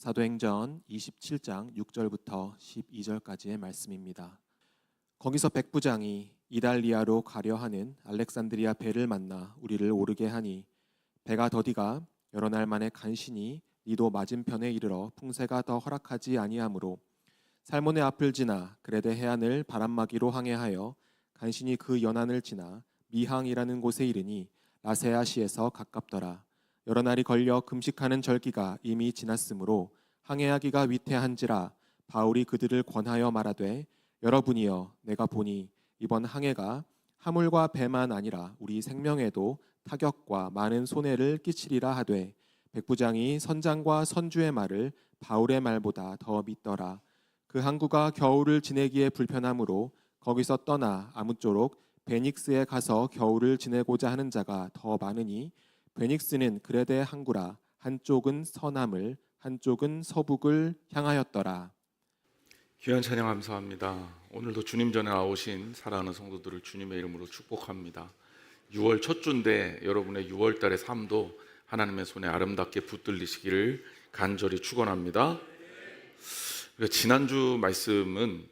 사도행전 27장 6절부터 12절까지의 말씀입니다. 거기서 백부장이 이달리아로 가려 하는 알렉산드리아 배를 만나 우리를 오르게 하니 배가 더디가 여러 날 만에 간신히 니도 맞은편에 이르러 풍세가 더 허락하지 아니하므로 살몬의 앞을 지나 그레데 해안을 바람막이로 항해하여 간신히 그 연안을 지나 미항이라는 곳에 이르니 라세아시에서 가깝더라. 여러 날이 걸려 금식하는 절기가 이미 지났으므로 항해하기가 위태한지라 바울이 그들을 권하여 말하되 여러분이여 내가 보니 이번 항해가 하물과 배만 아니라 우리 생명에도 타격과 많은 손해를 끼치리라 하되 백부장이 선장과 선주의 말을 바울의 말보다 더 믿더라. 그 항구가 겨울을 지내기에 불편하므로 거기서 떠나 아무쪼록 베닉스에 가서 겨울을 지내고자 하는 자가 더 많으니 베닉스는 그레데 항구라. 한쪽은 서남을 한쪽은 서북을 향하였더라. 귀한 찬양 감사합니다. 오늘도 주님 전에 나오신 사랑하는 성도들을 주님의 이름으로 축복합니다. 6월 첫 주인데 여러분의 6월 달의 삶도 하나님의 손에 아름답게 붙들리시기를 간절히 축원합니다. 지난주 말씀은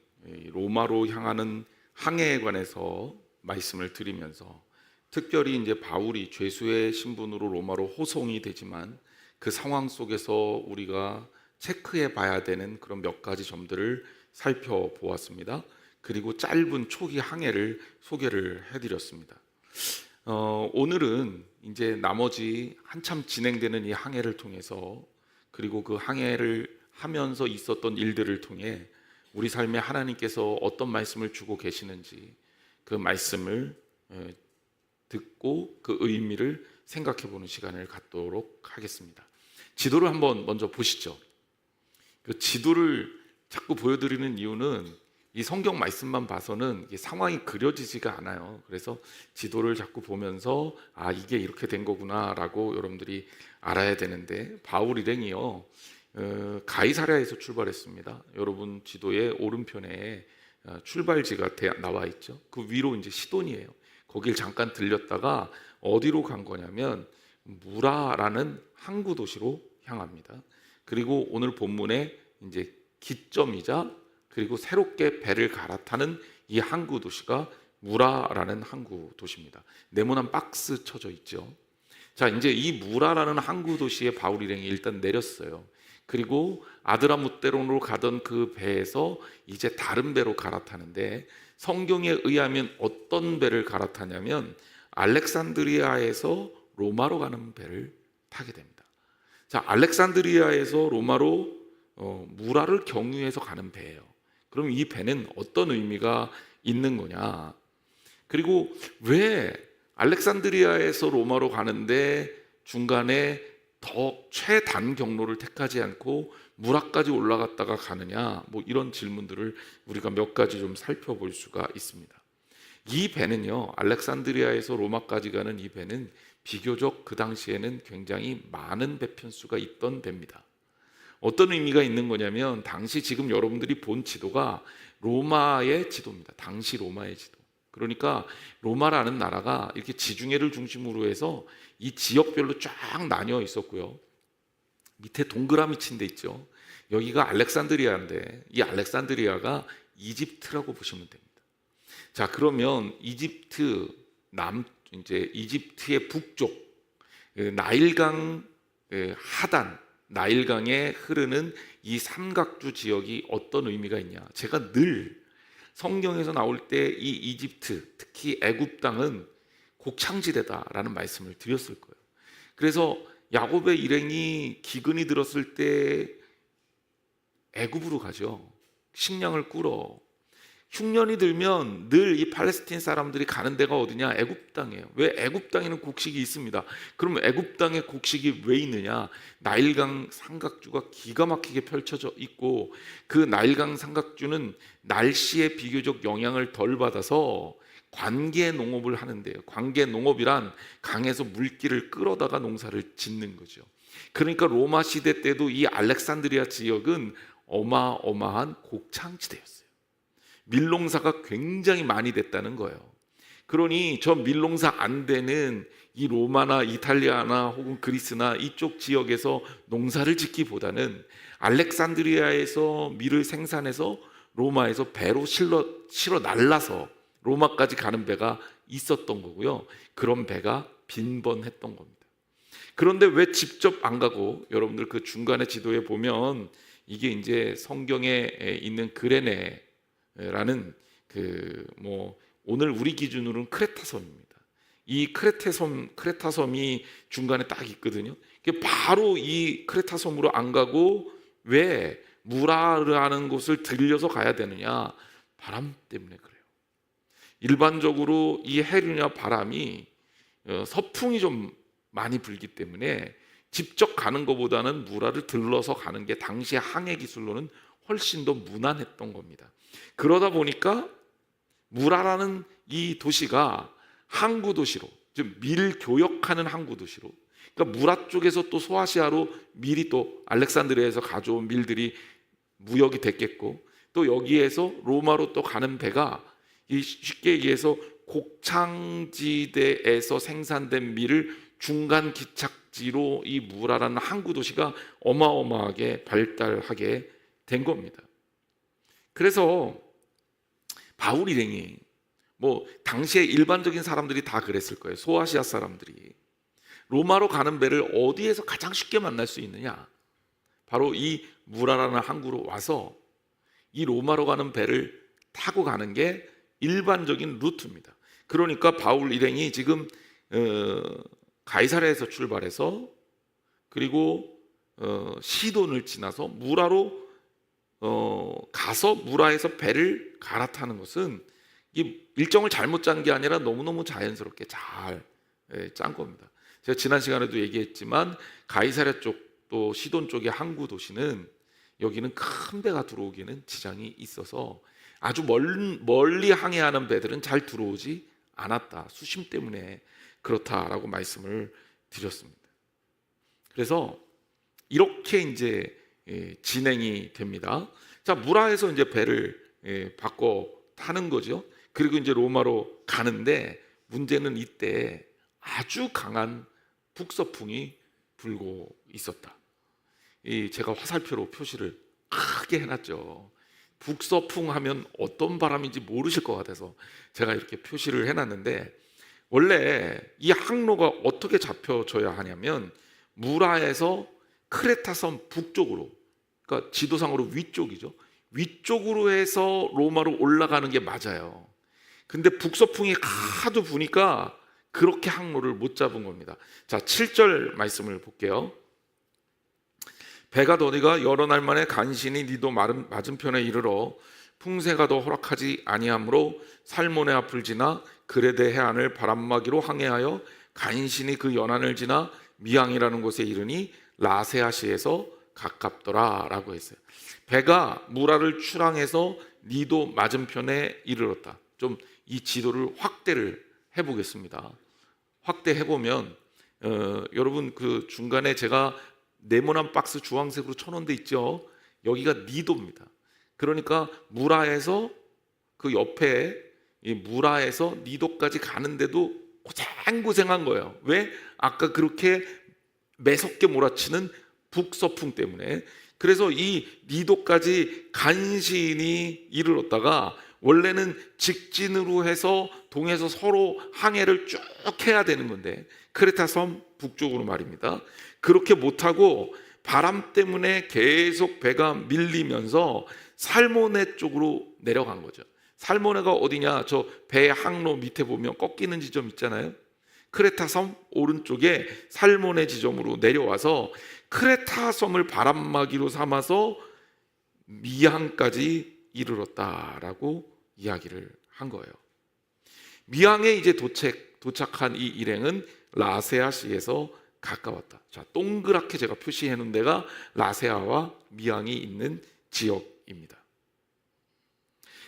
로마로 향하는 항해에 관해서 말씀을 드리면서 특별히 이제 바울이 죄수의 신분으로 로마로 호송이 되지만 그 상황 속에서 우리가 체크해 봐야 되는 그런 몇 가지 점들을 살펴보았습니다. 그리고 짧은 초기 항해를 소개를 해드렸습니다. 오늘은 이제 나머지 한참 진행되는 이 항해를 통해서 그리고 그 항해를 하면서 있었던 일들을 통해 우리 삶에 하나님께서 어떤 말씀을 주고 계시는지 그 말씀을 듣고 그 의미를 생각해 보는 시간을 갖도록 하겠습니다. 지도를 한번 먼저 보시죠. 그 지도를 자꾸 보여드리는 이유는 이 성경 말씀만 봐서는 상황이 그려지지가 않아요. 그래서 지도를 자꾸 보면서 이게 이렇게 된 거구나 라고 여러분들이 알아야 되는데 바울 일행이요 가이사랴에서 출발했습니다. 여러분 지도의 오른편에 출발지가 나와 있죠. 그 위로 이제 시돈이에요. 거길 잠깐 들렸다가 어디로 간 거냐면 무라라는 항구 도시로 향합니다. 그리고 오늘 본문에 이제 기점이자 그리고 새롭게 배를 갈아타는 이 항구 도시가 무라라는 항구 도시입니다. 네모난 박스 쳐져 있죠. 자, 이제 이 무라라는 항구 도시에 바울 일행이 일단 내렸어요. 그리고 아드라무테론으로 가던 그 배에서 이제 다른 배로 갈아타는데 성경에 의하면 어떤 배를 갈아타냐면 알렉산드리아에서 로마로 가는 배를 타게 됩니다. 자, 알렉산드리아에서 로마로 무라를 경유해서 가는 배예요. 그럼 이 배는 어떤 의미가 있는 거냐? 그리고 왜 알렉산드리아에서 로마로 가는데 중간에 더 최단 경로를 택하지 않고 무라까지 올라갔다가 가느냐? 뭐 이런 질문들을 우리가 몇 가지 좀 살펴볼 수가 있습니다. 이 배는요, 알렉산드리아에서 로마까지 가는 이 배는 비교적 그 당시에는 굉장히 많은 배 편수가 있던 배입니다. 어떤 의미가 있는 거냐면 당시 지금 여러분들이 본 지도가 로마의 지도입니다. 당시 로마의 지도. 그러니까 로마라는 나라가 이렇게 지중해를 중심으로 해서 이 지역별로 쫙 나뉘어 있었고요. 밑에 동그라미 친 데 있죠. 여기가 알렉산드리아인데 이 알렉산드리아가 이집트라고 보시면 됩니다. 자, 그러면 이집트 이제 이집트의 북쪽 나일강 하단 나일강에 흐르는 이 삼각주 지역이 어떤 의미가 있냐? 제가 늘 성경에서 나올 때 이 이집트, 특히 애굽 땅은 곡창지대다라는 말씀을 드렸을 거예요. 그래서 야곱의 일행이 기근이 들었을 때 애굽으로 가죠. 식량을 꾸러. 흉년이 들면 늘 이 팔레스틴 사람들이 가는 데가 어디냐? 애굽 땅이에요. 왜? 애굽 땅에는 곡식이 있습니다. 그럼 애굽 땅에 곡식이 왜 있느냐? 나일강 삼각주가 기가 막히게 펼쳐져 있고 그 나일강 삼각주는 날씨에 비교적 영향을 덜 받아서 관계 농업을 하는데요. 관계 농업이란 강에서 물기를 끌어다가 농사를 짓는 거죠. 그러니까 로마 시대 때도 이 알렉산드리아 지역은 어마어마한 곡창지대였어요. 밀농사가 굉장히 많이 됐다는 거예요. 그러니 저 밀농사 안 되는 이 로마나 이탈리아나 혹은 그리스나 이쪽 지역에서 농사를 짓기보다는 알렉산드리아에서 밀을 생산해서 로마에서 배로 실어 날라서 로마까지 가는 배가 있었던 거고요. 그런 배가 빈번했던 겁니다. 그런데 왜 직접 안 가고, 여러분들 그 중간에 지도에 보면 이게 이제 성경에 있는 그레네라는 오늘 우리 기준으로는 크레타 섬입니다. 이 크레타 섬이 중간에 딱 있거든요. 바로 이 크레타 섬으로 안 가고 왜 무라르하는 곳을 들려서 가야 되느냐? 바람 때문에 그래요. 일반적으로 이 해류냐 바람이 서풍이 좀 많이 불기 때문에 직접 가는 것보다는 무라를 들러서 가는 게 당시의 항해 기술로는 훨씬 더 무난했던 겁니다. 그러다 보니까 무라라는 이 도시가 항구 도시로, 즉 밀 교역하는 항구 도시로, 그러니까 무라 쪽에서 또 소아시아로 밀이 또 알렉산드리아에서 가져온 밀들이 무역이 됐겠고, 또 여기에서 로마로 또 가는 배가 쉽게 얘기해서 곡창지대에서 생산된 밀을 중간 기착지로 이 무라라는 항구 도시가 어마어마하게 발달하게 된 겁니다. 그래서 바울 일행이 당시에 일반적인 사람들이 다 그랬을 거예요. 소아시아 사람들이 로마로 가는 배를 어디에서 가장 쉽게 만날 수 있느냐? 바로 이 무라라는 항구로 와서 이 로마로 가는 배를 타고 가는 게 일반적인 루트입니다. 그러니까 바울 일행이 지금 가이사랴에서 출발해서 그리고 시돈을 지나서 무라로 가서 무라에서 배를 갈아타는 것은 이 일정을 잘못 짠 게 아니라 너무너무 자연스럽게 잘 짠 겁니다. 제가 지난 시간에도 얘기했지만 가이사랴 쪽 또 시돈 쪽의 항구 도시는 여기는 큰 배가 들어오기는 지장이 있어서 아주 멀리 항해하는 배들은 잘 들어오지 않았다. 수심 때문에 그렇다라고 말씀을 드렸습니다. 그래서 이렇게 이제 진행이 됩니다. 자, 무라에서 이제 배를 바꿔 타는 거죠. 그리고 이제 로마로 가는데 문제는 이때 아주 강한 북서풍이 불고 있었다. 제가 화살표로 표시를 크게 해놨죠. 북서풍 하면 어떤 바람인지 모르실 것 같아서 제가 이렇게 표시를 해놨는데, 원래 이 항로가 어떻게 잡혀져야 하냐면 무라에서 크레타 섬 북쪽으로, 그러니까 지도상으로 위쪽이죠. 위쪽으로 해서 로마로 올라가는 게 맞아요. 근데 북서풍이 하도 부니까 그렇게 항로를 못 잡은 겁니다. 자, 7절 말씀을 볼게요. 배가 더디가 여러 날 만에 간신히 니도 맞은편에 이르러 풍세가 더 허락하지 아니하므로 살모네 앞을 지나 그레데 해안을 바람막이로 항해하여 간신히 그 연안을 지나 미항이라는 곳에 이르니 라세아시에서 가깝더라 라고 했어요. 배가 무라를 출항해서 니도 맞은편에 이르렀다. 좀 이 지도를 확대를 해보겠습니다. 확대해보면 여러분 그 중간에 제가 네모난 박스 주황색으로 쳐놓은 데 있죠. 여기가 니도입니다. 그러니까 무라에서 그 옆에 이 무라에서 니도까지 가는데도 고생고생한 거예요. 왜? 아까 그렇게 매섭게 몰아치는 북서풍 때문에. 그래서 이 니도까지 간신히 이르렀다가, 원래는 직진으로 해서 동해에서 서로 항해를 쭉 해야 되는 건데 크레타 섬 북쪽으로 말입니다. 그렇게 못하고 바람 때문에 계속 배가 밀리면서 살모네 쪽으로 내려간 거죠. 살모네가 어디냐? 저 배 항로 밑에 보면 꺾이는 지점 있잖아요. 크레타 섬 오른쪽에 살모네 지점으로 내려와서 크레타 섬을 바람막이로 삼아서 미항까지 이르렀다라고 이야기를 한 거예요. 미항에 이제 도착한 이 일행은 라세아시에서 가까웠다. 자, 동그랗게 제가 표시해 놓은 데가 라세아와 미항이 있는 지역입니다.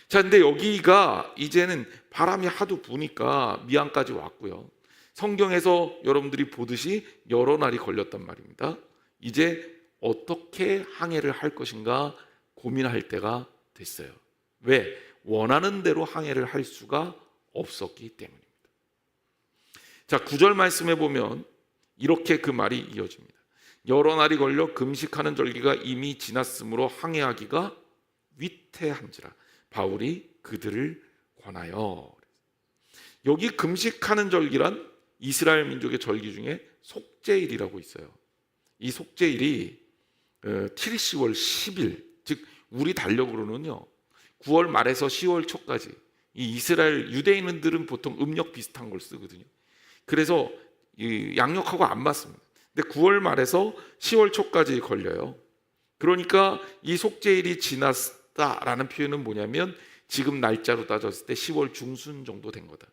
자, 근데 여기가 이제는 바람이 하도 부니까 미항까지 왔고요. 성경에서 여러분들이 보듯이 여러 날이 걸렸단 말입니다. 이제 어떻게 항해를 할 것인가 고민할 때가 됐어요. 왜? 원하는 대로 항해를 할 수가 없었기 때문입니다. 자, 9절 말씀에 보면 이렇게 그 말이 이어집니다. 여러 날이 걸려 금식하는 절기가 이미 지났으므로 항해하기가 위태한지라 바울이 그들을 권하여. 여기 금식하는 절기란 이스라엘 민족의 절기 중에 속죄일이라고 있어요. 이 속죄일이 티리시월 10일, 즉 우리 달력으로는요 9월 말에서 10월 초까지, 이 이스라엘 유대인들은 보통 음력 비슷한 걸 쓰거든요. 그래서 이 양력하고 안 맞습니다. 근데 9월 말에서 10월 초까지 걸려요. 그러니까 이 속죄일이 지났다라는 표현은 뭐냐면 지금 날짜로 따졌을 때 10월 중순 정도 된 거다.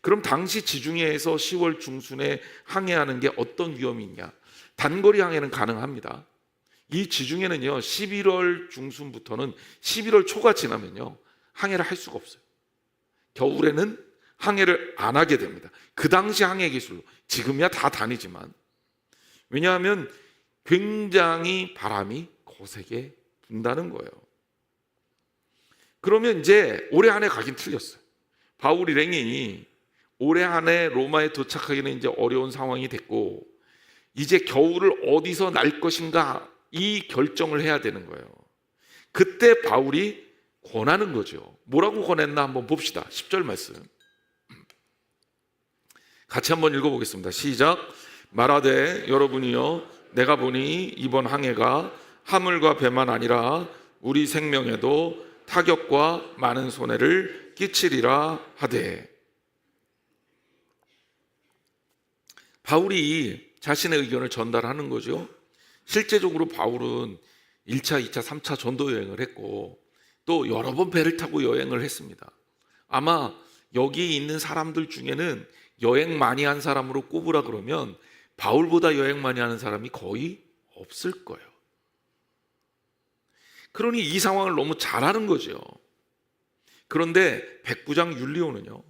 그럼 당시 지중해에서 10월 중순에 항해하는 게 어떤 위험이 있냐? 단거리 항해는 가능합니다. 이 지중해는요 11월 중순부터는 11월 초가 지나면요 항해를 할 수가 없어요. 겨울에는 항해를 안 하게 됩니다. 그 당시 항해 기술로, 지금이야 다 다니지만. 왜냐하면 굉장히 바람이 거세게 분다는 거예요. 그러면 이제 올해 한 해 가긴 틀렸어요. 바울 일행이 올해 한 해 로마에 도착하기는 이제 어려운 상황이 됐고, 이제 겨울을 어디서 날 것인가 이 결정을 해야 되는 거예요. 그때 바울이 권하는 거죠. 뭐라고 권했나 한번 봅시다. 10절 말씀 같이 한번 읽어보겠습니다. 시작. 말하되 여러분이여 내가 보니 이번 항해가 하물과 배만 아니라 우리 생명에도 타격과 많은 손해를 끼치리라 하되. 바울이 자신의 의견을 전달하는 거죠. 실제적으로 바울은 1차, 2차, 3차 전도 여행을 했고 또 여러 번 배를 타고 여행을 했습니다. 아마 여기 있는 사람들 중에는 여행 많이 한 사람으로 꼽으라 그러면 바울보다 여행 많이 하는 사람이 거의 없을 거예요. 그러니 이 상황을 너무 잘 아는 거죠. 그런데 백부장 율리오는요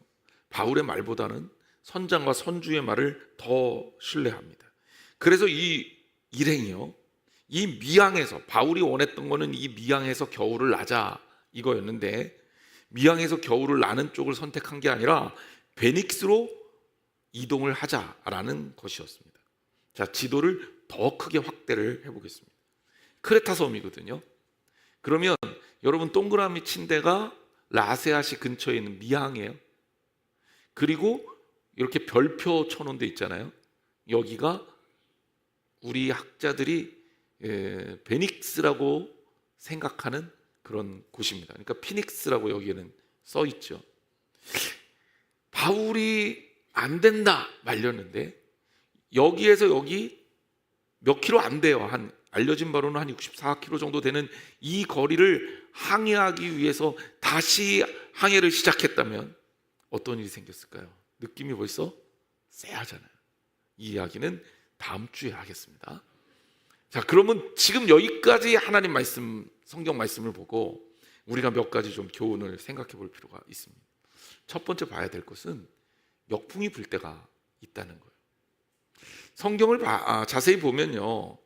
바울의 말보다는 선장과 선주의 말을 더 신뢰합니다. 그래서 이 일행이요 이 미항에서, 바울이 원했던 거는 이 미항에서 겨울을 나자 이거였는데, 미항에서 겨울을 나는 쪽을 선택한 게 아니라 베닉스로 이동을 하자라는 것이었습니다. 자, 지도를 더 크게 확대를 해보겠습니다. 크레타 섬이거든요. 그러면 여러분 동그라미 친 데가 라세아시 근처에 있는 미항이에요. 그리고 이렇게 별표 쳐놓은 데 있잖아요. 여기가 우리 학자들이 베닉스라고 생각하는 그런 곳입니다. 그러니까 피닉스라고 여기에는 써 있죠. 바울이 안 된다 말렸는데 여기에서 여기 몇 킬로 안 돼요. 한 알려진 바로는 한 64킬로 정도 되는 이 거리를 항해하기 위해서 다시 항해를 시작했다면 어떤 일이 생겼을까요? 느낌이 벌써 쎄하잖아요. 이 이야기는 다음 주에 하겠습니다. 자, 그러면 지금 여기까지 하나님 말씀, 성경 말씀을 보고 우리가 몇 가지 좀 교훈을 생각해 볼 필요가 있습니다. 첫 번째 봐야 될 것은 역풍이 불 때가 있다는 거예요. 성경을 자세히 보면요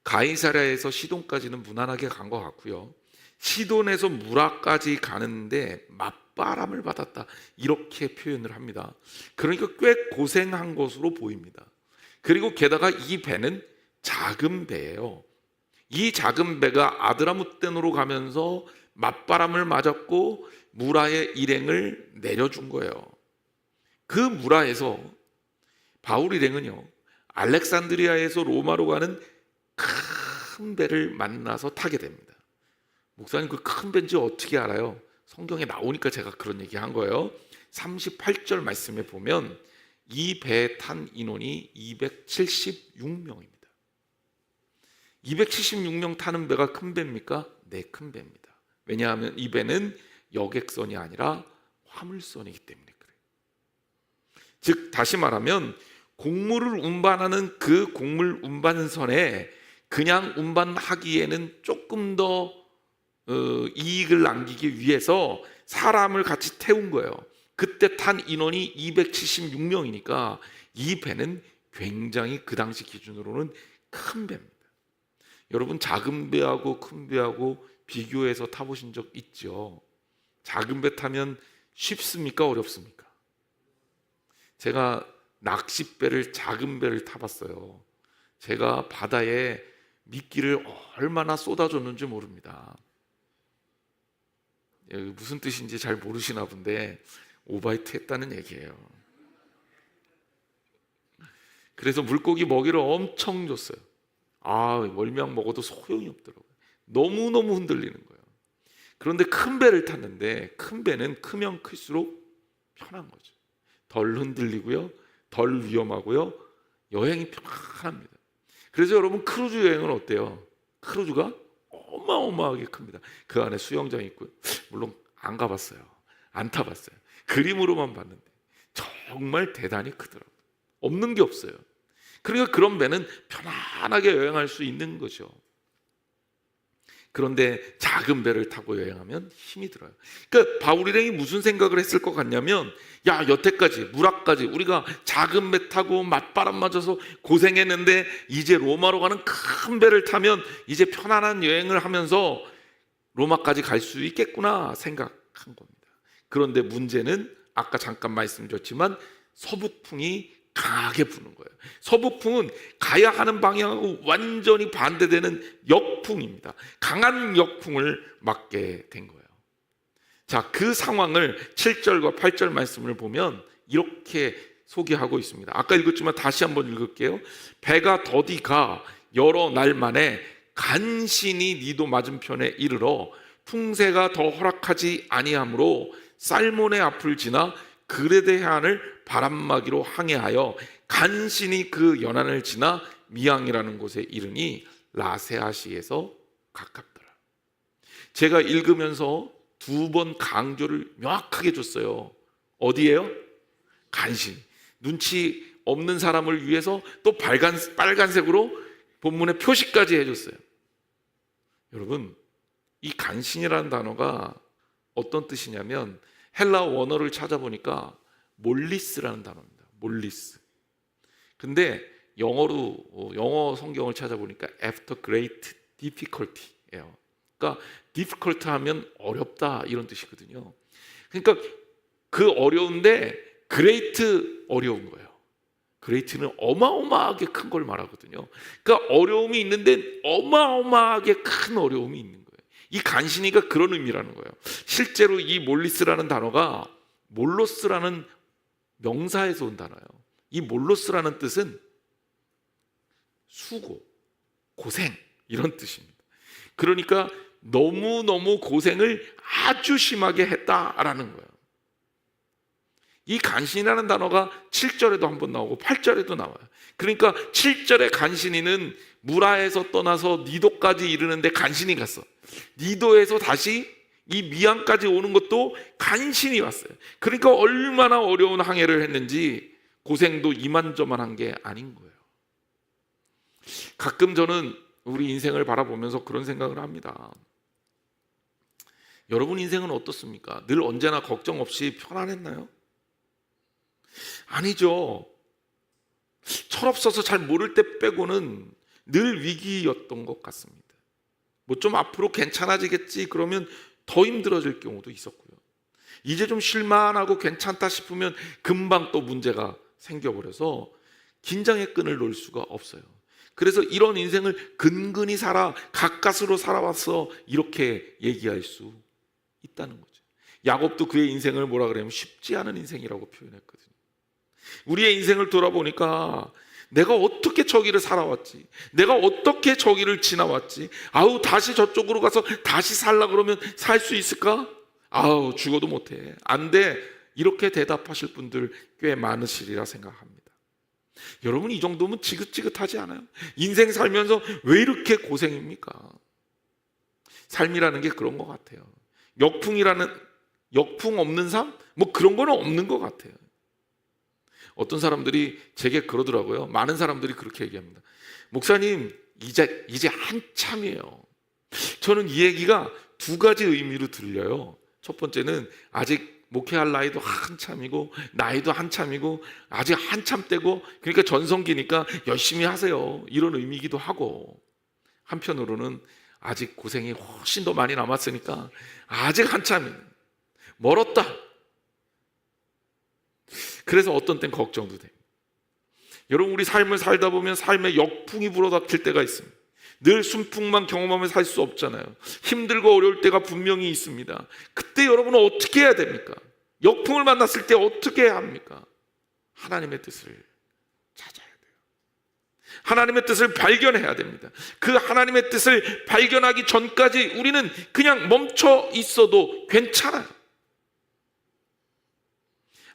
가이사랴에서 시돈까지는 무난하게 간 것 같고요, 시돈에서 무라까지 가는데 맞바람을 받았다 이렇게 표현을 합니다. 그러니까 꽤 고생한 것으로 보입니다. 그리고 게다가 이 배는 작은 배예요. 이 작은 배가 아드라무떼노로 가면서 맞바람을 맞았고 무라의 일행을 내려준 거예요. 그 무라에서 바울 일행은요 알렉산드리아에서 로마로 가는 큰 배를 만나서 타게 됩니다. 목사님 그 큰 배인지 어떻게 알아요? 성경에 나오니까 제가 그런 얘기 한 거예요. 38절 말씀에 보면 이 배에 탄 인원이 276명입니다. 276명 타는 배가 큰 배입니까? 네, 큰 배입니다. 왜냐하면 이 배는 여객선이 아니라 화물선이기 때문에 그래요. 즉 다시 말하면 곡물을 운반하는 그 곡물 운반선에 그냥 운반하기에는 조금 더 이익을 남기기 위해서 사람을 같이 태운 거예요. 그때 탄 인원이 276명이니까 이 배는 굉장히 그 당시 기준으로는 큰 배입니다. 여러분 작은 배하고 큰 배하고 비교해서 타보신 적 있죠? 작은 배 타면 쉽습니까? 어렵습니까? 제가 낚싯배를, 작은 배를 타봤어요. 제가 바다에 미끼를 얼마나 쏟아줬는지 모릅니다. 무슨 뜻인지 잘 모르시나 본데 오바이트 했다는 얘기예요. 그래서 물고기 먹이를 엄청 줬어요. 월미향 먹어도 소용이 없더라고요. 너무너무 흔들리는 거예요. 그런데 큰 배를 탔는데 큰 배는 크면 클수록 편한 거죠. 덜 흔들리고요, 덜 위험하고요, 여행이 편합니다. 그래서 여러분, 크루즈 여행은 어때요? 크루즈가 어마어마하게 큽니다. 그 안에 수영장이 있고요. 물론 안 가봤어요. 안 타봤어요. 그림으로만 봤는데 정말 대단히 크더라고요. 없는 게 없어요. 그러니까 그런 배는 편안하게 여행할 수 있는 거죠. 그런데 작은 배를 타고 여행하면 힘이 들어요. 그러니까 바울 일행이 무슨 생각을 했을 것 같냐면, 여태까지 무락까지 우리가 작은 배 타고 맞바람 맞아서 고생했는데 이제 로마로 가는 큰 배를 타면 이제 편안한 여행을 하면서 로마까지 갈 수 있겠구나 생각한 겁니다. 그런데 문제는 아까 잠깐 말씀드렸지만 서북풍이 강하게 부는 거예요. 서북풍은 가야 하는 방향하고 완전히 반대되는 역풍입니다. 강한 역풍을 맞게 된 거예요. 자, 그 상황을 7절과 8절 말씀을 보면 이렇게 소개하고 있습니다. 아까 읽었지만 다시 한번 읽을게요. 배가 더디 가 여러 날 만에 간신히 니도 맞은편에 이르러 풍세가 더 허락하지 아니하므로 살몬의 앞을 지나 그레데 해안을 바람막이로 항해하여 간신히 그 연안을 지나 미항이라는 곳에 이르니 라세아시에서 가깝더라. 제가 읽으면서 2번 강조를 명확하게 줬어요. 어디예요? 간신히. 눈치 없는 사람을 위해서 또 빨간색으로 본문에 표시까지 해줬어요. 여러분, 이 간신이라는 단어가 어떤 뜻이냐면 헬라 원어를 찾아보니까 몰리스라는 단어입니다. 몰리스. 근데 영어 성경을 찾아보니까 after great difficulty예요. 그러니까 difficult 하면 어렵다 이런 뜻이거든요. 그러니까 그 어려운데 great 어려운 거예요. great는 어마어마하게 큰 걸 말하거든요. 그러니까 어려움이 있는데 어마어마하게 큰 어려움이 있는 거예요. 이 간신히가 그런 의미라는 거예요. 실제로 이 몰리스라는 단어가 몰로스라는 명사에서 온 단어예요. 이 몰로스라는 뜻은 수고, 고생 이런 뜻입니다. 그러니까 너무너무 고생을 아주 심하게 했다라는 거예요. 이 간신이라는 단어가 7절에도 한번 나오고 8절에도 나와요. 그러니까 7절의 간신이는 무라에서 떠나서 니도까지 이르는데 간신히 갔어. 니도에서 다시 이 미항까지 오는 것도 간신히 왔어요. 그러니까 얼마나 어려운 항해를 했는지 고생도 이만저만한 게 아닌 거예요. 가끔 저는 우리 인생을 바라보면서 그런 생각을 합니다. 여러분 인생은 어떻습니까? 늘 언제나 걱정 없이 편안했나요? 아니죠. 철없어서 잘 모를 때 빼고는 늘 위기였던 것 같습니다. 뭐 좀 앞으로 괜찮아지겠지 그러면 더 힘들어질 경우도 있었고요. 이제 좀 쉴만하고 괜찮다 싶으면 금방 또 문제가 생겨버려서 긴장의 끈을 놓을 수가 없어요. 그래서 이런 인생을 근근히 살아 가까스로 살아왔어 이렇게 얘기할 수 있다는 거죠. 야곱도 그의 인생을 뭐라 그러냐면 쉽지 않은 인생이라고 표현했거든요. 우리의 인생을 돌아보니까 내가 어떻게 저기를 살아왔지, 내가 어떻게 저기를 지나왔지, 다시 저쪽으로 가서 다시 살라 그러면 살 수 있을까? 죽어도 못해, 안 돼, 이렇게 대답하실 분들 꽤 많으시리라 생각합니다. 여러분 이 정도면 지긋지긋하지 않아요? 인생 살면서 왜 이렇게 고생입니까? 삶이라는 게 그런 것 같아요. 역풍 없는 삶? 뭐 그런 거는 없는 것 같아요. 어떤 사람들이 제게 그러더라고요. 많은 사람들이 그렇게 얘기합니다. 목사님 이제 한참이에요. 저는 이 얘기가 2가지 의미로 들려요. 첫 번째는 아직 목회할 나이도 한참이고 나이도 한참이고 아직 한참 때고 그러니까 전성기니까 열심히 하세요 이런 의미이기도 하고, 한편으로는 아직 고생이 훨씬 더 많이 남았으니까 아직 한참이 멀었다. 그래서 어떤 땐 걱정도 돼요. 여러분, 우리 삶을 살다 보면 삶에 역풍이 불어닥칠 때가 있습니다. 늘 순풍만 경험하며 살 수 없잖아요. 힘들고 어려울 때가 분명히 있습니다. 그때 여러분은 어떻게 해야 됩니까? 역풍을 만났을 때 어떻게 해야 합니까? 하나님의 뜻을 찾아야 돼요. 하나님의 뜻을 발견해야 됩니다. 그 하나님의 뜻을 발견하기 전까지 우리는 그냥 멈춰 있어도 괜찮아요.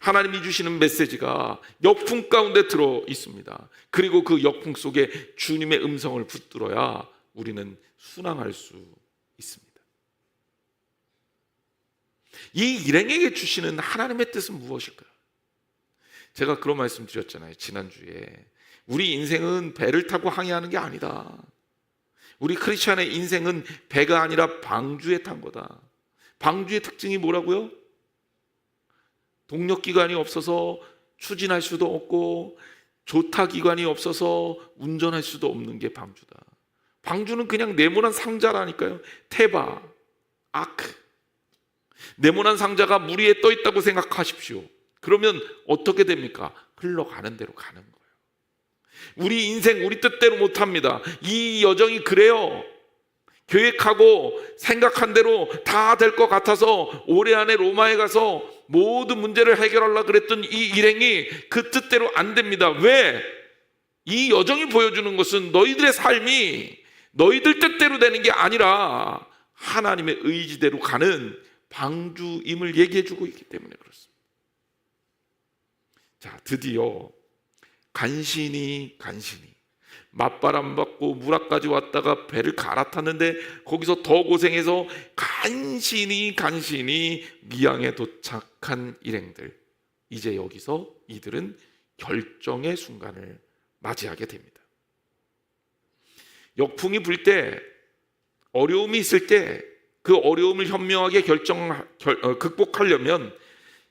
하나님이 주시는 메시지가 역풍 가운데 들어 있습니다. 그리고 그 역풍 속에 주님의 음성을 붙들어야 우리는 순항할 수 있습니다. 이 일행에게 주시는 하나님의 뜻은 무엇일까요? 제가 그런 말씀 드렸잖아요, 지난주에. 우리 인생은 배를 타고 항해하는 게 아니다. 우리 크리스찬의 인생은 배가 아니라 방주에 탄 거다. 방주의 특징이 뭐라고요? 동력기관이 없어서 추진할 수도 없고 조타기관이 없어서 운전할 수도 없는 게 방주다. 방주는 그냥 네모난 상자라니까요. 테바, 아크. 네모난 상자가 물 위에 떠 있다고 생각하십시오. 그러면 어떻게 됩니까? 흘러가는 대로 가는 거예요. 우리 인생 우리 뜻대로 못합니다. 이 여정이 그래요. 계획하고 생각한 대로 다 될 것 같아서 올해 안에 로마에 가서 모든 문제를 해결하려고 그랬던 이 일행이 그 뜻대로 안 됩니다. 왜? 이 여정이 보여주는 것은 너희들의 삶이 너희들 뜻대로 되는 게 아니라 하나님의 의지대로 가는 방주임을 얘기해 주고 있기 때문에 그렇습니다. 자, 드디어 간신히 맞바람 받고 물 앞까지 왔다가 배를 갈아탔는데 거기서 더 고생해서 간신히 미양에 도착한 일행들, 이제 여기서 이들은 결정의 순간을 맞이하게 됩니다. 역풍이 불 때, 어려움이 있을 때 그 어려움을 현명하게 극복하려면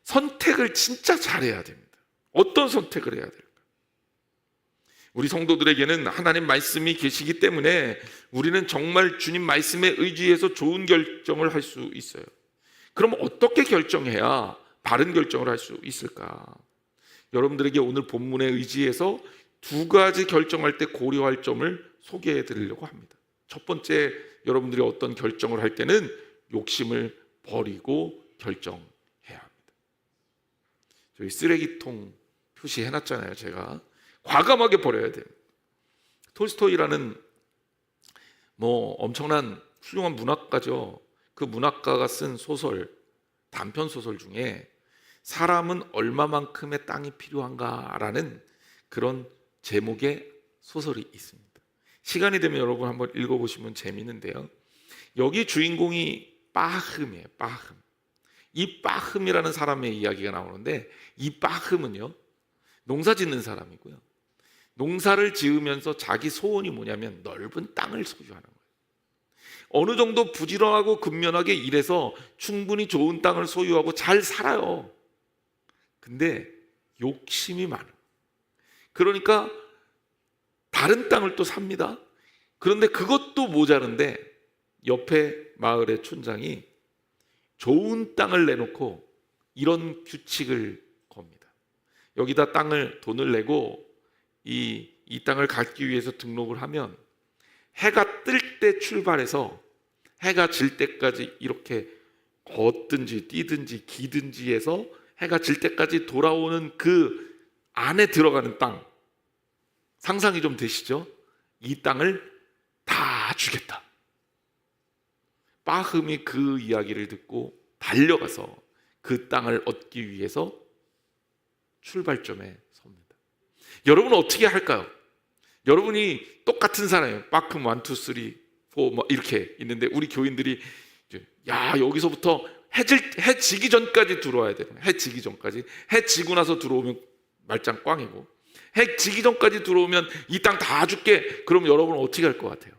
선택을 진짜 잘해야 됩니다. 어떤 선택을 해야 될까? 우리 성도들에게는 하나님 말씀이 계시기 때문에 우리는 정말 주님 말씀에 의지해서 좋은 결정을 할 수 있어요. 그럼 어떻게 결정해야 바른 결정을 할 수 있을까? 여러분들에게 오늘 본문에 의지해서 두 가지 결정할 때 고려할 점을 소개해 드리려고 합니다. 첫 번째, 여러분들이 어떤 결정을 할 때는 욕심을 버리고 결정해야 합니다. 저희 쓰레기통 표시해놨잖아요. 제가 과감하게 버려야 돼요. 톨스토이라는 엄청난 훌륭한 문학가죠. 그 문학가가 쓴 소설, 단편 소설 중에 사람은 얼마만큼의 땅이 필요한가라는 그런 제목의 소설이 있습니다. 시간이 되면 여러분 한번 읽어보시면 재미있는데요. 여기 주인공이 빠흠이에요. 빠흠. 이 빠흠이라는 사람의 이야기가 나오는데, 이 빠흠은요, 농사 짓는 사람이고요. 농사를 지으면서 자기 소원이 뭐냐면 넓은 땅을 소유하는 거예요. 어느 정도 부지런하고 근면하게 일해서 충분히 좋은 땅을 소유하고 잘 살아요. 근데 욕심이 많아요. 그러니까 다른 땅을 또 삽니다. 그런데 그것도 모자른데 옆에 마을의 촌장이 좋은 땅을 내놓고 이런 규칙을 겁니다. 여기다 돈을 내고 이 땅을 갖기 위해서 등록을 하면 해가 뜰 때 출발해서 해가 질 때까지 이렇게 걷든지 뛰든지 기든지 해서 해가 질 때까지 돌아오는 그 안에 들어가는 땅, 상상이 좀 되시죠? 이 땅을 다 주겠다. 빠흠이 그 이야기를 듣고 달려가서 그 땅을 얻기 위해서 출발점에 섭니다. 여러분은 어떻게 할까요? 여러분이 똑같은 사람이에요. 빠흠 1, 2, 3, 4 이렇게 있는데 우리 교인들이 여기서부터 해 지기 전까지 들어와야 돼요. 해 지기 전까지. 해 지고 나서 들어오면 말짱 꽝이고, 해 지기 전까지 들어오면 이 땅 다 줄게. 그럼 여러분은 어떻게 할 것 같아요?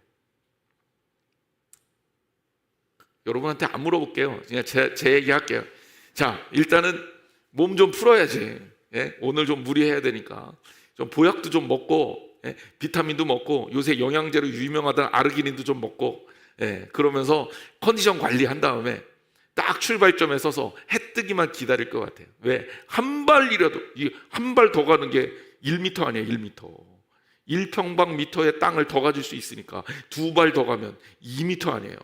여러분한테 안 물어볼게요. 그냥 제 얘기 할게요. 자, 일단은 몸 좀 풀어야지. 예? 오늘 좀 무리해야 되니까 좀 보약도 좀 먹고, 예? 비타민도 먹고, 요새 영양제로 유명하다는 아르기닌도 좀 먹고, 예? 그러면서 컨디션 관리한 다음에 딱 출발점에 서서 해 뜨기만 기다릴 것 같아요. 왜? 한 발이라도, 한 발 더 가는 게 1m 아니에요. 1m. 1평방미터의 땅을 더 가질 수 있으니까 2발 더 가면 2m 아니에요.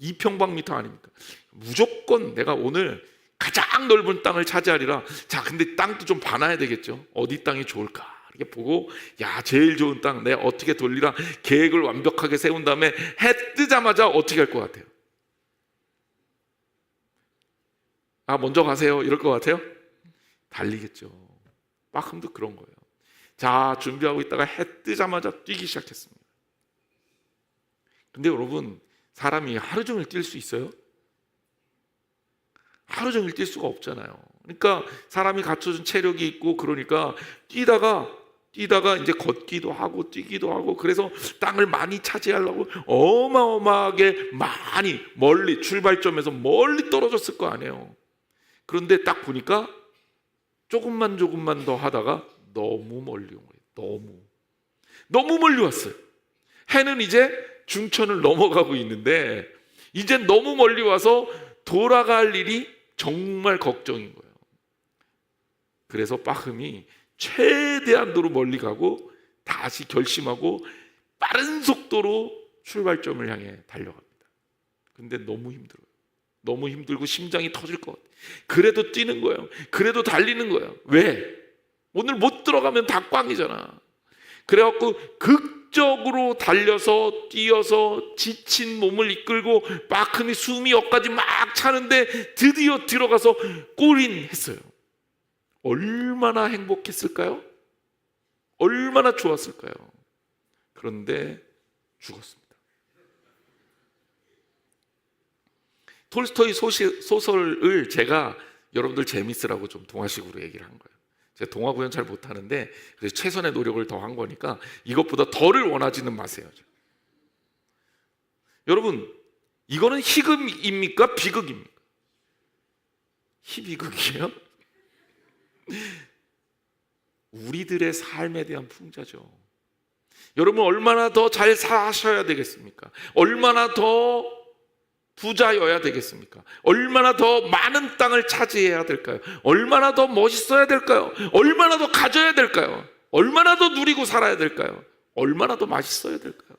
2평방미터 아닙니까? 무조건 내가 오늘 가장 넓은 땅을 차지하리라. 자, 근데 땅도 좀 봐놔야 되겠죠. 어디 땅이 좋을까? 이렇게 보고, 야, 제일 좋은 땅 내가 어떻게 돌리라 계획을 완벽하게 세운 다음에 해 뜨자마자 어떻게 할 것 같아요? 아, 먼저 가세요 이럴 것 같아요? 달리겠죠. 빠금도 그런 거예요. 자, 준비하고 있다가 해 뜨자마자 뛰기 시작했습니다. 근데 여러분, 사람이 하루 종일 뛸 수 있어요? 하루 종일 뛸 수가 없잖아요. 그러니까 사람이 갖춰준 체력이 있고, 그러니까 뛰다가 이제 걷기도 하고 뛰기도 하고, 그래서 땅을 많이 차지하려고 어마어마하게 많이 멀리, 출발점에서 멀리 떨어졌을 거 아니에요. 그런데 딱 보니까 조금만 더 하다가 너무 멀리 온 거예요. 너무 멀리 왔어요. 해는 이제 중천을 넘어가고 있는데 이제 너무 멀리 와서 돌아갈 일이 정말 걱정인 거예요. 그래서 빠흠이 최대한도로 멀리 가고 다시 결심하고 빠른 속도로 출발점을 향해 달려갑니다. 근데 너무 힘들어요. 너무 힘들고 심장이 터질 것 같아요. 그래도 뛰는 거예요. 그래도 달리는 거예요. 왜? 오늘 못 들어가면 다 꽝이잖아. 그래갖고 극적으로 달려서 뛰어서 지친 몸을 이끌고 빠끔히 숨이 엇까지 막 차는데 드디어 들어가서 골인했어요. 얼마나 행복했을까요? 얼마나 좋았을까요? 그런데 죽었습니다. 톨스토이 소설을 제가 여러분들 재밌으라고 좀 동화식으로 얘기를 한 거예요. 제가 동화 구현 잘 못하는데 그래서 최선의 노력을 더한 거니까 이것보다 덜을 원하지는 마세요. 여러분, 이거는 희극입니까? 비극입니까? 희비극이에요? 우리들의 삶에 대한 풍자죠. 여러분, 얼마나 더 잘 사셔야 되겠습니까? 얼마나 더 부자여야 되겠습니까? 얼마나 더 많은 땅을 차지해야 될까요? 얼마나 더 멋있어야 될까요? 얼마나 더 가져야 될까요? 얼마나 더 누리고 살아야 될까요? 얼마나 더 맛있어야 될까요?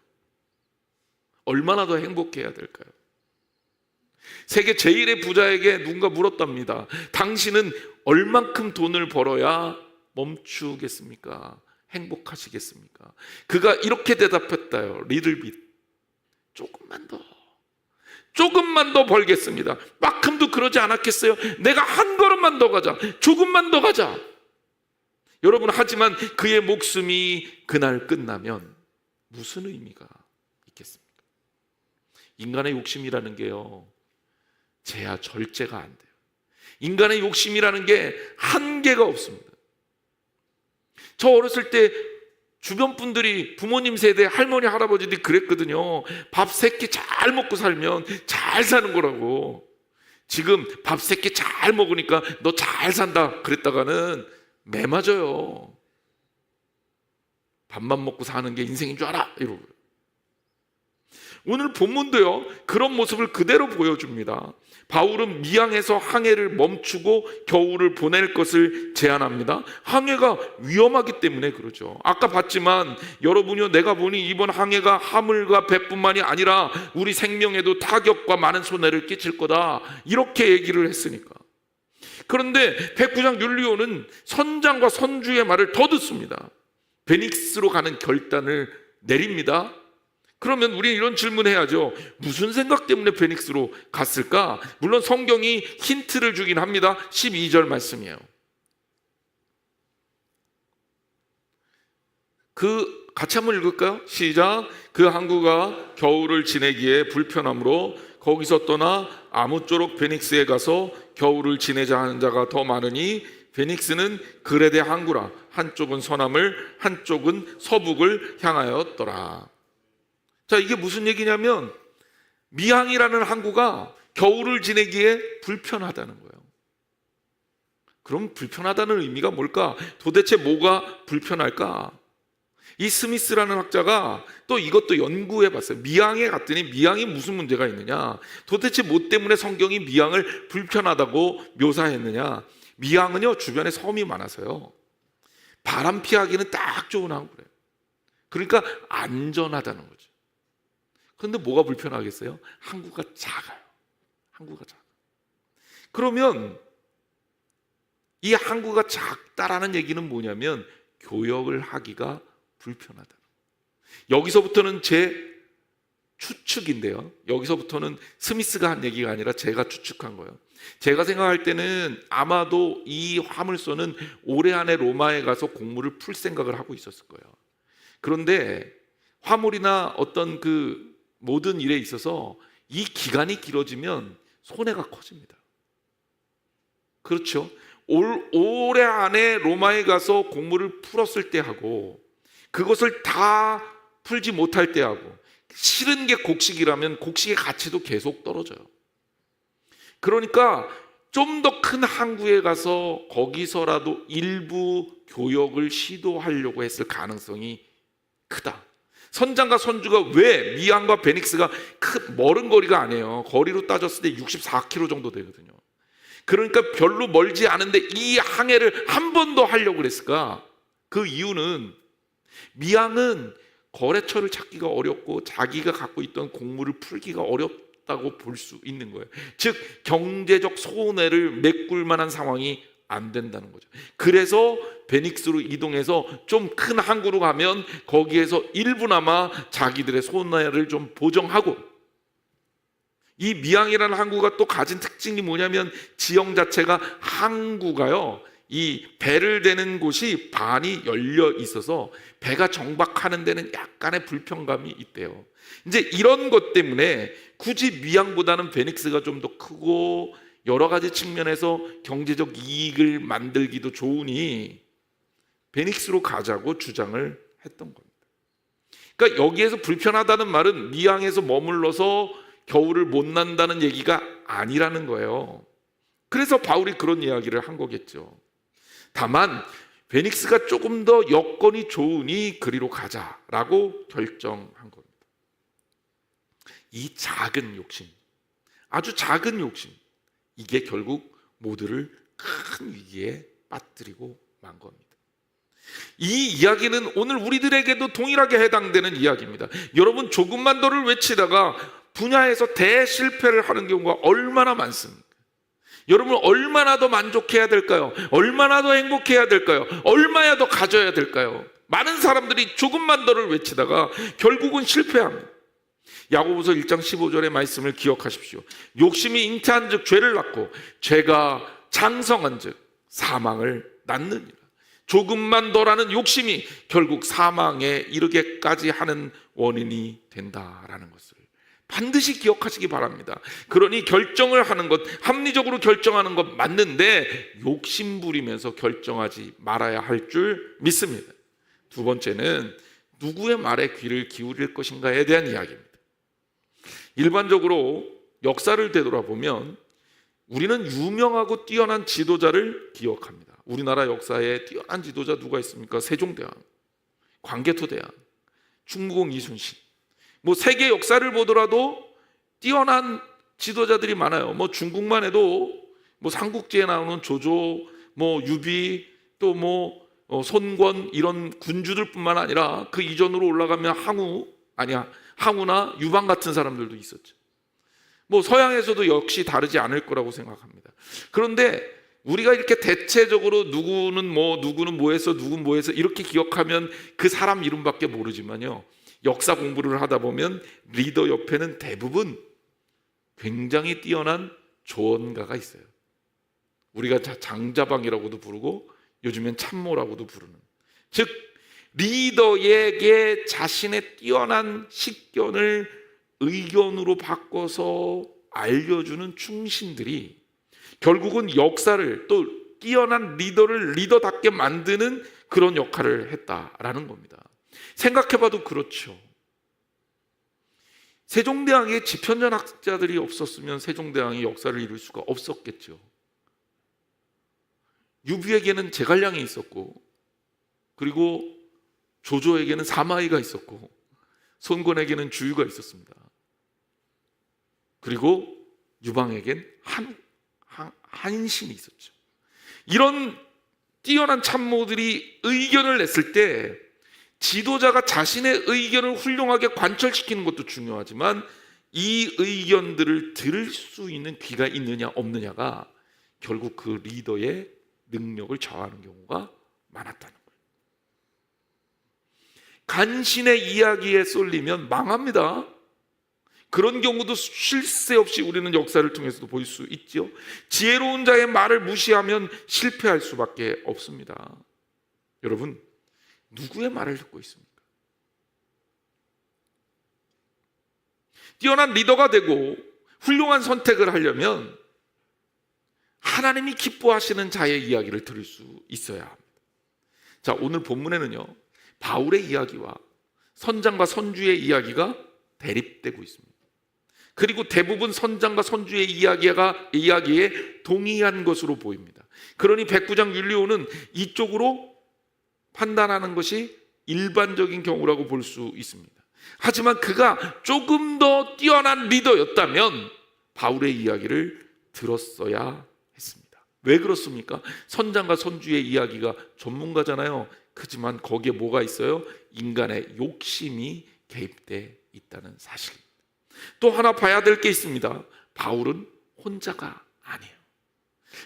얼마나 더 행복해야 될까요? 세계 제1의 부자에게 누군가 물었답니다. 당신은 얼만큼 돈을 벌어야 멈추겠습니까? 행복하시겠습니까? 그가 이렇게 대답했다요. 리들빗. 조금만 더 벌겠습니다. 만큼도 그러지 않았겠어요? 내가 한 걸음만 더 가자. 조금만 더 가자. 여러분, 하지만 그의 목숨이 그날 끝나면 무슨 의미가 있겠습니까? 인간의 욕심이라는 게요, 제야 절제가 안 돼요. 인간의 욕심이라는 게 한계가 없습니다. 저 어렸을 때 주변 분들이, 부모님 세대 할머니 할아버지들이 그랬거든요. 밥 3끼 잘 먹고 살면 잘 사는 거라고. 지금 밥 3끼 잘 먹으니까 너 잘 산다 그랬다가는 매 맞아요. 밥만 먹고 사는 게 인생인 줄 알아 이러고요. 오늘 본문도요, 그런 모습을 그대로 보여줍니다. 바울은 미항에서 항해를 멈추고 겨울을 보낼 것을 제안합니다. 항해가 위험하기 때문에 그러죠. 아까 봤지만 여러분이요, 내가 보니 이번 항해가 하물과 배뿐만이 아니라 우리 생명에도 타격과 많은 손해를 끼칠 거다, 이렇게 얘기를 했으니까. 그런데 백부장 율리오는 선장과 선주의 말을 더 듣습니다. 베닉스로 가는 결단을 내립니다. 그러면 우리는 이런 질문해야죠. 무슨 생각 때문에 베닉스로 갔을까? 물론 성경이 힌트를 주긴 합니다. 12절 말씀이에요. 같이 한번 읽을까요? 시작. 그 항구가 겨울을 지내기에 불편하므로 거기서 떠나 아무쪼록 베닉스에 가서 겨울을 지내자 하는 자가 더 많으니 베닉스는 그레데 항구라. 한쪽은 서남을, 한쪽은 서북을 향하였더라. 자, 이게 무슨 얘기냐면 미항이라는 항구가 겨울을 지내기에 불편하다는 거예요. 그럼 불편하다는 의미가 뭘까? 도대체 뭐가 불편할까? 이 스미스라는 학자가 또 이것도 연구해 봤어요. 미항에 갔더니 미항이 무슨 문제가 있느냐? 도대체 뭐 때문에 성경이 미항을 불편하다고 묘사했느냐? 미항은요, 주변에 섬이 많아서요. 바람 피하기는 딱 좋은 항구래요. 그러니까 안전하다는 거죠. 그런데 뭐가 불편하겠어요? 항구가 작아요. 항구가 작아. 그러면 이 항구가 작다라는 얘기는 뭐냐면 교역을 하기가 불편하다. 여기서부터는 제 추측인데요. 여기서부터는 스미스가 한 얘기가 아니라 제가 추측한 거예요. 제가 생각할 때는 아마도 이 화물선은 올해 안에 로마에 가서 공물을 풀 생각을 하고 있었을 거예요. 그런데 화물이나 어떤 그 모든 일에 있어서 이 기간이 길어지면 손해가 커집니다. 그렇죠? 올해 안에 로마에 가서 공물을 풀었을 때 하고 그것을 다 풀지 못할 때 하고 실은 게 곡식이라면 곡식의 가치도 계속 떨어져요. 그러니까 좀 더 큰 항구에 가서 거기서라도 일부 교역을 시도하려고 했을 가능성이 크다. 선장과 선주가 왜 미안과 베닉스가 멀은 거리가 아니에요. 거리로 따졌을 때 64km 정도 되거든요. 그러니까 별로 멀지 않은데 이 항해를 한 번 더 하려고 그랬을까? 그 이유는 미양은 거래처를 찾기가 어렵고 자기가 갖고 있던 공물을 풀기가 어렵다고 볼 수 있는 거예요. 즉 경제적 손해를 메꿀 만한 상황이 안 된다는 거죠. 그래서 베닉스로 이동해서 좀 큰 항구로 가면 거기에서 일부나마 자기들의 손해를 좀 보정하고, 이 미양이라는 항구가 또 가진 특징이 뭐냐면 지형 자체가 항구가요, 이 배를 대는 곳이 반이 열려 있어서 배가 정박하는 데는 약간의 불편감이 있대요. 이제 이런 것 때문에 굳이 미양보다는 베닉스가 좀 더 크고 여러 가지 측면에서 경제적 이익을 만들기도 좋으니 베닉스로 가자고 주장을 했던 겁니다. 그러니까 여기에서 불편하다는 말은 미양에서 머물러서 겨울을 못 난다는 얘기가 아니라는 거예요. 그래서 바울이 그런 이야기를 한 거겠죠. 다만 베닉스가 조금 더 여건이 좋으니 그리로 가자라고 결정한 겁니다. 이 작은 욕심, 아주 작은 욕심, 이게 결국 모두를 큰 위기에 빠뜨리고 만 겁니다. 이 이야기는 오늘 우리들에게도 동일하게 해당되는 이야기입니다. 여러분, 조금만 더를 외치다가 분야에서 대실패를 하는 경우가 얼마나 많습니까? 여러분, 얼마나 더 만족해야 될까요? 얼마나 더 행복해야 될까요? 얼마나 더 가져야 될까요? 많은 사람들이 조금만 더를 외치다가 결국은 실패합니다. 야고보서 1장 15절의 말씀을 기억하십시오. 욕심이 잉태한 즉 죄를 낳고 죄가 장성한 즉 사망을 낳느니라. 조금만 더라는 욕심이 결국 사망에 이르게까지 하는 원인이 된다라는 것을 반드시 기억하시기 바랍니다. 그러니 결정을 하는 것, 합리적으로 결정하는 것 맞는데 욕심 부리면서 결정하지 말아야 할 줄 믿습니다. 두 번째는 누구의 말에 귀를 기울일 것인가에 대한 이야기입니다. 일반적으로 역사를 되돌아보면 우리는 유명하고 뛰어난 지도자를 기억합니다. 우리나라 역사에 뛰어난 지도자 누가 있습니까? 세종대왕, 광개토대왕, 충무공 이순신. 뭐 세계 역사를 보더라도 뛰어난 지도자들이 많아요. 뭐 중국만 해도 뭐 삼국지에 나오는 조조, 뭐 유비, 또 뭐 손권 이런 군주들뿐만 아니라 그 이전으로 올라가면 항우나 유방 같은 사람들도 있었죠. 뭐 서양에서도 역시 다르지 않을 거라고 생각합니다. 그런데 우리가 이렇게 대체적으로 누구는 뭐 했어, 누구는 뭐 했어 이렇게 기억하면 그 사람 이름밖에 모르지만요, 역사 공부를 하다 보면 리더 옆에는 대부분 굉장히 뛰어난 조언가가 있어요. 우리가 장자방이라고도 부르고 요즘엔 참모라고도 부르는, 즉 리더에게 자신의 뛰어난 식견을 의견으로 바꿔서 알려주는 충신들이 결국은 역사를, 또 뛰어난 리더를 리더답게 만드는 그런 역할을 했다라는 겁니다. 생각해봐도 그렇죠. 세종대왕의 지편전학자들이 없었으면 세종대왕이 역사를 이룰 수가 없었겠죠. 유비에게는 제갈량이 있었고, 그리고 조조에게는 사마이가 있었고, 손권에게는 주유가 있었습니다. 그리고 유방에겐 한신이 있었죠. 이런 뛰어난 참모들이 의견을 냈을 때 지도자가 자신의 의견을 훌륭하게 관철시키는 것도 중요하지만 이 의견들을 들을 수 있는 귀가 있느냐 없느냐가 결국 그 리더의 능력을 저하하는 경우가 많았다는 거예요. 간신의 이야기에 쏠리면 망합니다. 그런 경우도 쉴 새 없이 우리는 역사를 통해서도 볼 수 있죠. 지혜로운 자의 말을 무시하면 실패할 수밖에 없습니다. 여러분, 누구의 말을 듣고 있습니까? 뛰어난 리더가 되고 훌륭한 선택을 하려면 하나님이 기뻐하시는 자의 이야기를 들을 수 있어야 합니다. 자, 오늘 본문에는요, 바울의 이야기와 선장과 선주의 이야기가 대립되고 있습니다. 그리고 대부분 선장과 선주의 이야기에 동의한 것으로 보입니다. 그러니 백부장 율리오는 이쪽으로 판단하는 것이 일반적인 경우라고 볼 수 있습니다. 하지만 그가 조금 더 뛰어난 리더였다면 바울의 이야기를 들었어야 했습니다. 왜 그렇습니까? 선장과 선주의 이야기가 전문가잖아요. 그렇지만 거기에 뭐가 있어요? 인간의 욕심이 개입돼 있다는 사실입니다. 또 하나 봐야 될 게 있습니다. 바울은 혼자가 아니에요.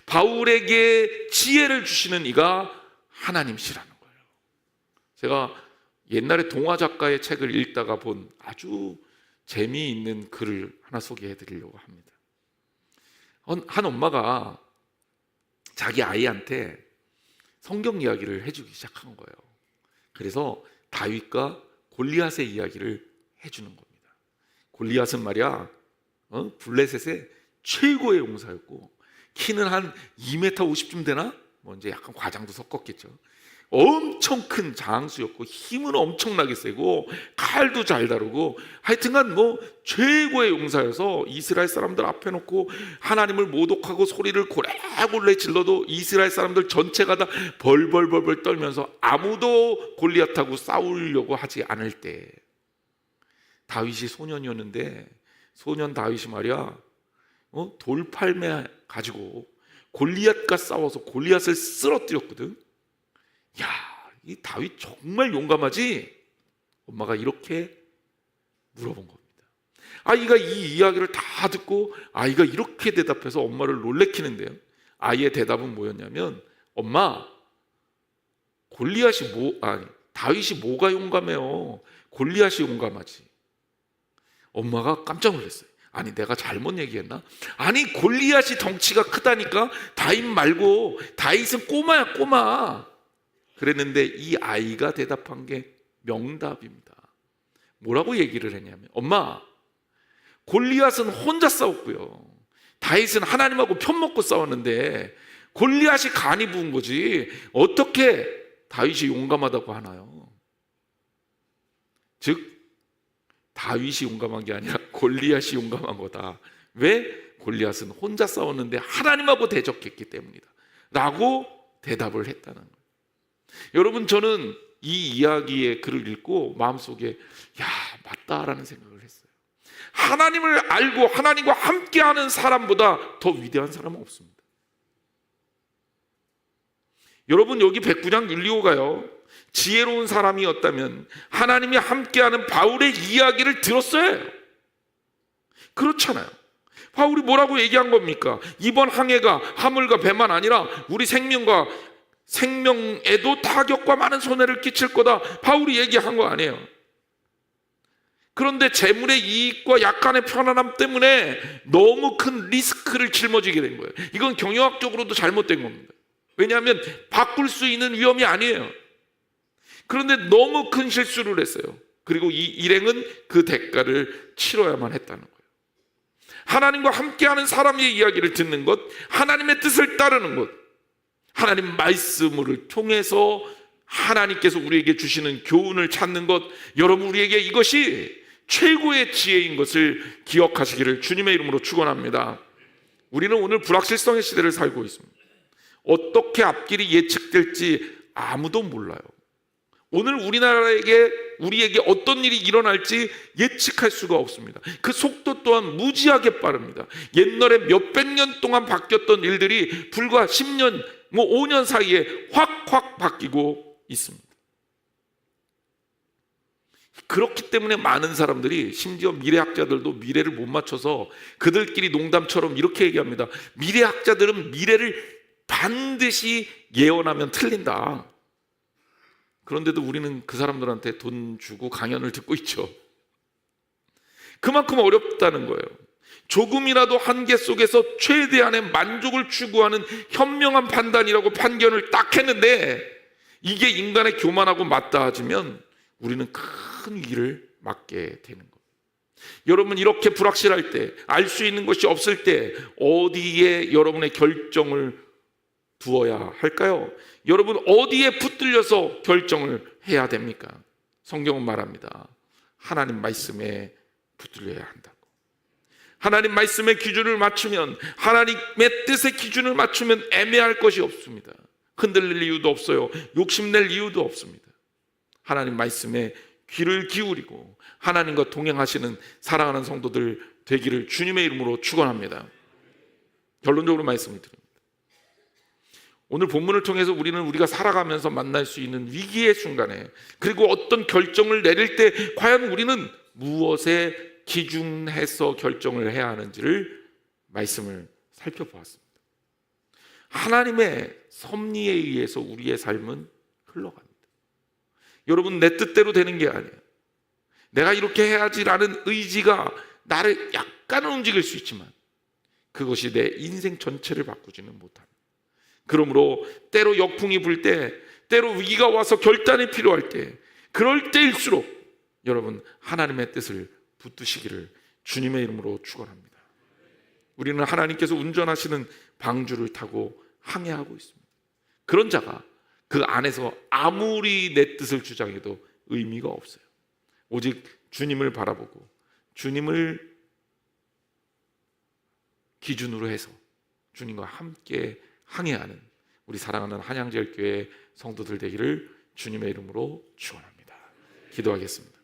바울에게 지혜를 주시는 이가 하나님이시라는 거예요. 제가 옛날에 동화 작가의 책을 읽다가 본 아주 재미있는 글을 하나 소개해 드리려고 합니다. 한 엄마가 자기 아이한테 성경 이야기를 해주기 시작한 거예요. 그래서 다윗과 골리앗의 이야기를 해주는 겁니다. 골리앗은 말이야, 블레셋의 최고의 용사였고 키는 한 2m 50쯤 되나? 뭐 이제 약간 과장도 섞었겠죠. 엄청 큰 장수였고 힘은 엄청나게 세고 칼도 잘 다루고 하여튼간 뭐 최고의 용사여서 이스라엘 사람들 앞에 놓고 하나님을 모독하고 소리를 고래고래 질러도 이스라엘 사람들 전체가 다 벌벌벌벌 떨면서 아무도 골리앗하고 싸우려고 하지 않을 때 다윗이 소년이었는데 소년 다윗이 말이야 돌팔매 가지고 골리앗과 싸워서 골리앗을 쓰러뜨렸거든. 야, 이 다윗 정말 용감하지? 엄마가 이렇게 물어본 겁니다. 아이가 이 이야기를 다 듣고 아이가 이렇게 대답해서 엄마를 놀래키는데요. 아이의 대답은 뭐였냐면, 엄마, 다윗이 뭐가 용감해요? 골리앗이 용감하지. 엄마가 깜짝 놀랐어요. 아니, 내가 잘못 얘기했나? 아니, 골리앗이 덩치가 크다니까. 다윗 말고 다윗은 꼬마야, 꼬마. 그랬는데 이 아이가 대답한 게 명답입니다. 뭐라고 얘기를 했냐면, 엄마, 골리앗은 혼자 싸웠고요, 다윗은 하나님하고 편먹고 싸웠는데 골리앗이 간이 부은 거지 어떻게 다윗이 용감하다고 하나요? 즉 다윗이 용감한 게 아니라 골리앗이 용감한 거다. 왜? 골리앗은 혼자 싸웠는데 하나님하고 대적했기 때문이다 라고 대답을 했다는 거예요. 여러분, 저는 이 이야기의 글을 읽고 마음속에 맞다라는 생각을 했어요. 하나님을 알고 하나님과 함께하는 사람보다 더 위대한 사람은 없습니다. 여러분, 여기 백부장 율리오가요, 지혜로운 사람이었다면 하나님이 함께하는 바울의 이야기를 들었어요. 그렇잖아요. 바울이 뭐라고 얘기한 겁니까? 이번 항해가 화물과 배만 아니라 우리 생명에도 타격과 많은 손해를 끼칠 거다, 바울이 얘기한 거 아니에요. 그런데 재물의 이익과 약간의 편안함 때문에 너무 큰 리스크를 짊어지게 된 거예요. 이건 경영학적으로도 잘못된 겁니다. 왜냐하면 바꿀 수 있는 위험이 아니에요. 그런데 너무 큰 실수를 했어요. 그리고 이 일행은 그 대가를 치러야만 했다는 거예요. 하나님과 함께하는 사람의 이야기를 듣는 것, 하나님의 뜻을 따르는 것, 하나님 말씀을 통해서 하나님께서 우리에게 주시는 교훈을 찾는 것, 여러분, 우리에게 이것이 최고의 지혜인 것을 기억하시기를 주님의 이름으로 축원합니다. 우리는 오늘 불확실성의 시대를 살고 있습니다. 어떻게 앞길이 예측될지 아무도 몰라요. 오늘 우리에게 어떤 일이 일어날지 예측할 수가 없습니다. 그 속도 또한 무지하게 빠릅니다. 옛날에 몇백 년 동안 바뀌었던 일들이 불과 10년, 뭐 5년 사이에 확 바뀌고 있습니다. 그렇기 때문에 많은 사람들이, 심지어 미래학자들도 미래를 못 맞춰서 그들끼리 농담처럼 이렇게 얘기합니다. 미래학자들은 미래를 반드시 예언하면 틀린다. 그런데도 우리는 그 사람들한테 돈 주고 강연을 듣고 있죠. 그만큼 어렵다는 거예요. 조금이라도 한계 속에서 최대한의 만족을 추구하는 현명한 판단이라고 판결을 딱 했는데, 이게 인간의 교만하고 맞닿아지면 우리는 큰 위기를 맞게 되는 거예요. 여러분, 이렇게 불확실할 때, 알 수 있는 것이 없을 때 어디에 여러분의 결정을 두어야 할까요? 여러분, 어디에 붙들려서 결정을 해야 됩니까? 성경은 말합니다. 하나님 말씀에 붙들려야 한다고. 하나님 말씀의 기준을 맞추면, 하나님의 뜻의 기준을 맞추면 애매할 것이 없습니다. 흔들릴 이유도 없어요. 욕심낼 이유도 없습니다. 하나님 말씀에 귀를 기울이고 하나님과 동행하시는 사랑하는 성도들 되기를 주님의 이름으로 축원합니다. 결론적으로 말씀을 드립니다. 오늘 본문을 통해서 우리는 우리가 살아가면서 만날 수 있는 위기의 순간에, 그리고 어떤 결정을 내릴 때 과연 우리는 무엇에 기준해서 결정을 해야 하는지를 말씀을 살펴보았습니다. 하나님의 섭리에 의해서 우리의 삶은 흘러갑니다. 여러분, 내 뜻대로 되는 게 아니에요. 내가 이렇게 해야지라는 의지가 나를 약간은 움직일 수 있지만 그것이 내 인생 전체를 바꾸지는 못합니다. 그러므로 때로 역풍이 불 때, 때로 위기가 와서 결단이 필요할 때, 그럴 때일수록 여러분, 하나님의 뜻을 붙드시기를 주님의 이름으로 축원합니다. 우리는 하나님께서 운전하시는 방주를 타고 항해하고 있습니다. 그런 자가 그 안에서 아무리 내 뜻을 주장해도 의미가 없어요. 오직 주님을 바라보고 주님을 기준으로 해서 주님과 함께 항해하는 우리 사랑하는 한양제일교회 성도들 되기를 주님의 이름으로 축원합니다. 기도하겠습니다.